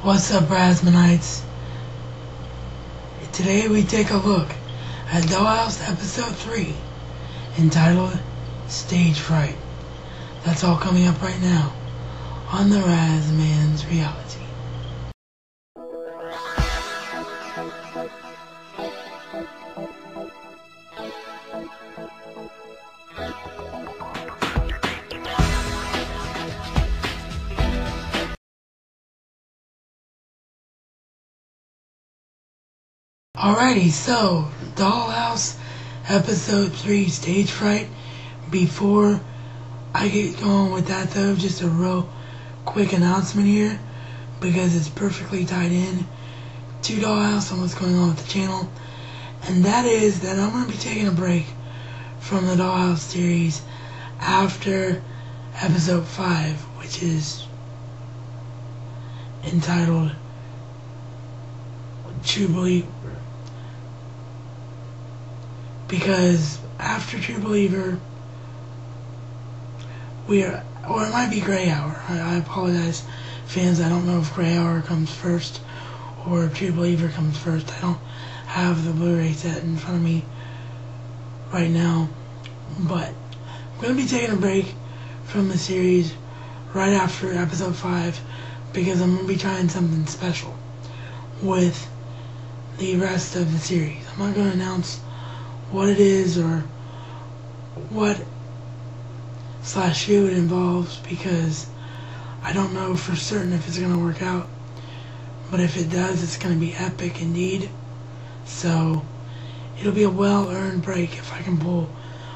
What's up, Rasmanites? Today we take a look at Dollhouse Episode 3, entitled Stage Fright. That's all coming up right now on the Razman's Reality. Alrighty, so Dollhouse Episode 3 Stage Fright. Before I get going with that though, just a real quick announcement here, because it's perfectly tied in to Dollhouse and what's going on with the channel. And that is that I'm going to be taking a break from the Dollhouse series after Episode 5, which is entitled True Believer. Because after True Believer, or it might be Gray Hour. I apologize, fans. I don't know if Gray Hour comes first or if True Believer comes first. I don't have the Blu-ray set in front of me right now. But I'm going to be taking a break from the series right after Episode 5 because I'm going to be trying something special with the rest of the series. I'm not going to announce what it is or what /who it involves because I don't know for certain if it's going to work out. But if it does, it's going to be epic indeed. So it'll be a well-earned break if I can pull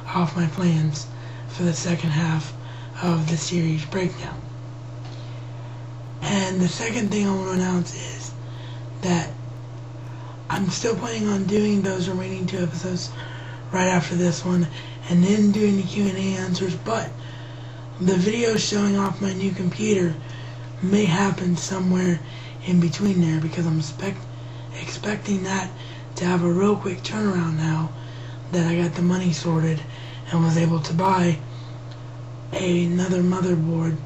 off my plans for the second half of the series breakdown. And the second thing I want to announce is that I'm still planning on doing those remaining 2 episodes right after this one and then doing the Q&A answers, but the video showing off my new computer may happen somewhere in between there because I'm expecting that to have a real quick turnaround now that I got the money sorted and was able to buy another motherboard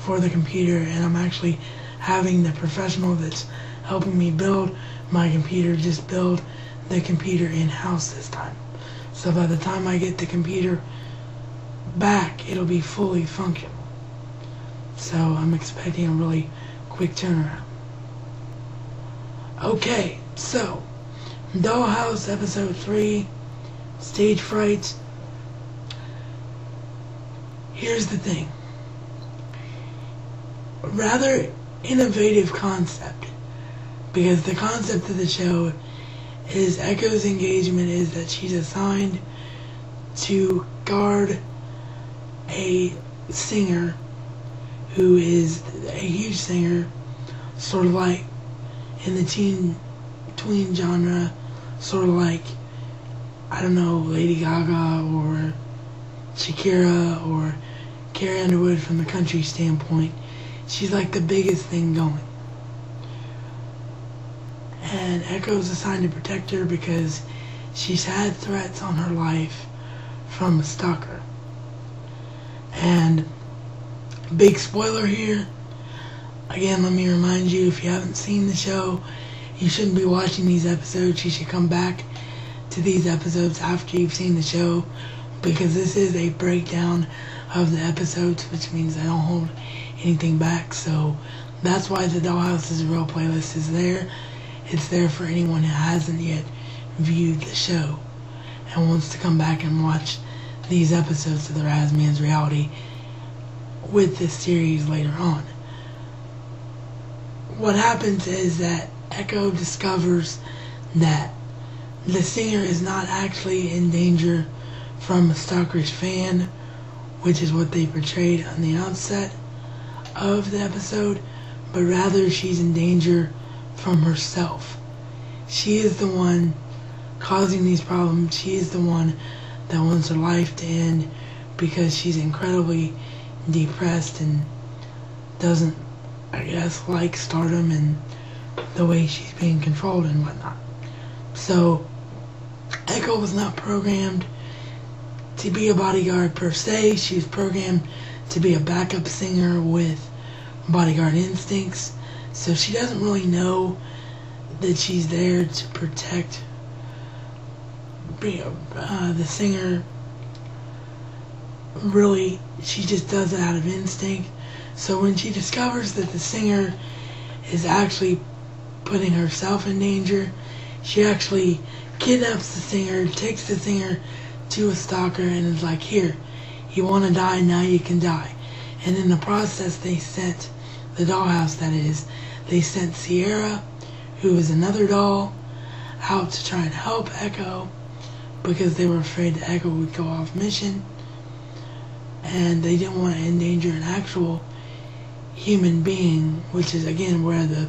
for the computer, and I'm actually having the professional that's helping me build my computer just build the computer in-house this time. So by the time I get the computer back, it'll be fully functional. So I'm expecting a really quick turnaround. Okay, so Dollhouse Episode 3, Stage Fright. Here's the thing. Rather innovative concept. Because the concept of the show is Echo's engagement is that she's assigned to guard a singer who is a huge singer, sort of like in the tween genre, sort of like, I don't know, Lady Gaga or Shakira or Carrie Underwood from the country standpoint. She's like the biggest thing going. And Echo's assigned to protect her because she's had threats on her life from a stalker. And big spoiler here. Again, let me remind you, if you haven't seen the show, you shouldn't be watching these episodes. You should come back to these episodes after you've seen the show, because this is a breakdown of the episodes, which means I don't hold anything back. So that's why the Dollhouse is a Real playlist is there. It's there for anyone who hasn't yet viewed the show and wants to come back and watch these episodes of the Razman's Reality with this series later on. What happens is that Echo discovers that the singer is not actually in danger from a stalkerish fan, which is what they portrayed on the outset of the episode, but rather she's in danger from herself. She is the one causing these problems. She is the one that wants her life to end because she's incredibly depressed and doesn't, I guess, like stardom and the way she's being controlled and whatnot. So Echo was not programmed to be a bodyguard per se. She's programmed to be a backup singer with bodyguard instincts, So she doesn't really know that she's there to protect the singer. Really, she just does it out of instinct. So when she discovers that the singer is actually putting herself in danger, she actually kidnaps the singer, takes the singer to a stalker, and is like, here, you want to die, now you can die. And in the process, they sent the dollhouse, that is, they sent Sierra, who is another doll, out to try and help Echo, because they were afraid that Echo would go off mission, and they didn't want to endanger an actual human being, which is again where the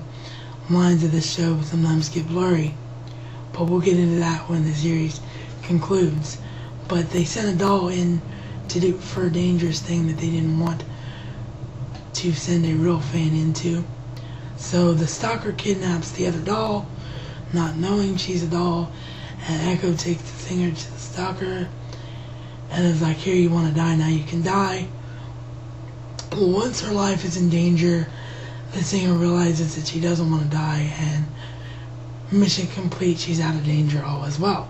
lines of this show sometimes get blurry, but we'll get into that when the series concludes. But they sent a doll in to do for a dangerous thing that they didn't want to send a real fan into. So the stalker kidnaps the other doll, not knowing she's a doll, and Echo takes the singer to the stalker and is like, here, you want to die, now you can die. Well, once her life is in danger, the singer realizes that she doesn't want to die, and mission complete, she's out of danger all as well.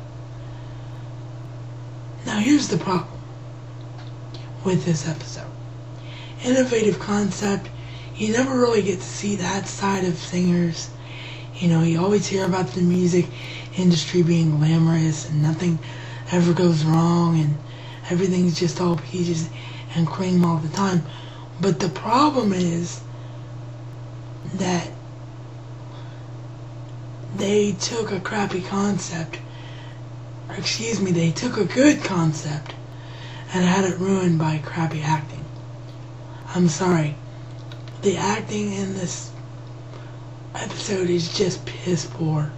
Now here's the problem with this episode. Innovative concept, you never really get to see that side of singers. You know, you always hear about the music industry being glamorous and nothing ever goes wrong and everything's just all peaches and cream all the time. But the problem is that they took a crappy concept, they took a good concept and had it ruined by crappy acting. I'm sorry. The acting in this episode is just piss poor.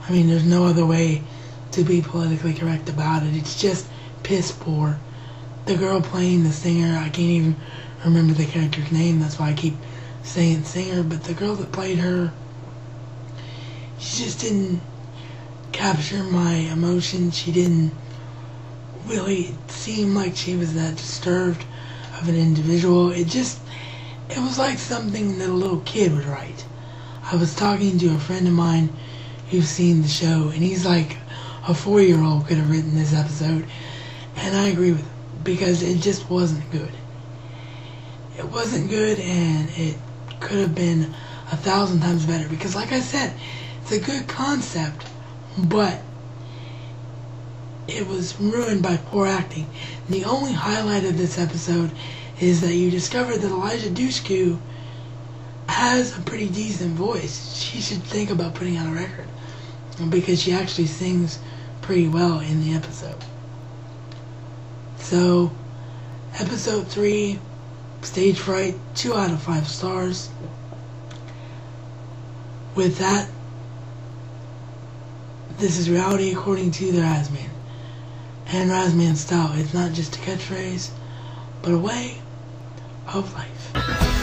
I mean, there's no other way to be politically correct about it. It's just piss poor. The girl playing the singer, I can't even remember the character's name, that's why I keep saying singer, but the girl that played her, she just didn't capture my emotion. She didn't really seem like she was that disturbed of an individual. It was like something that a little kid would write. I was talking to a friend of mine who's seen the show, and he's like, a 4-year-old could have written this episode, and I agree with him, because it just wasn't good. It wasn't good, and it could have been 1,000 times better, because like I said, it's a good concept, but it was ruined by poor acting. The only highlight of this episode is that you discover that Elijah Dushku has a pretty decent voice. She should think about putting out a record, because she actually sings pretty well in the episode. So, episode 3, Stage Fright, 2 out of 5 stars. With that, this is reality according to the Razman. And Razman style, it's not just a catchphrase, but a way of life.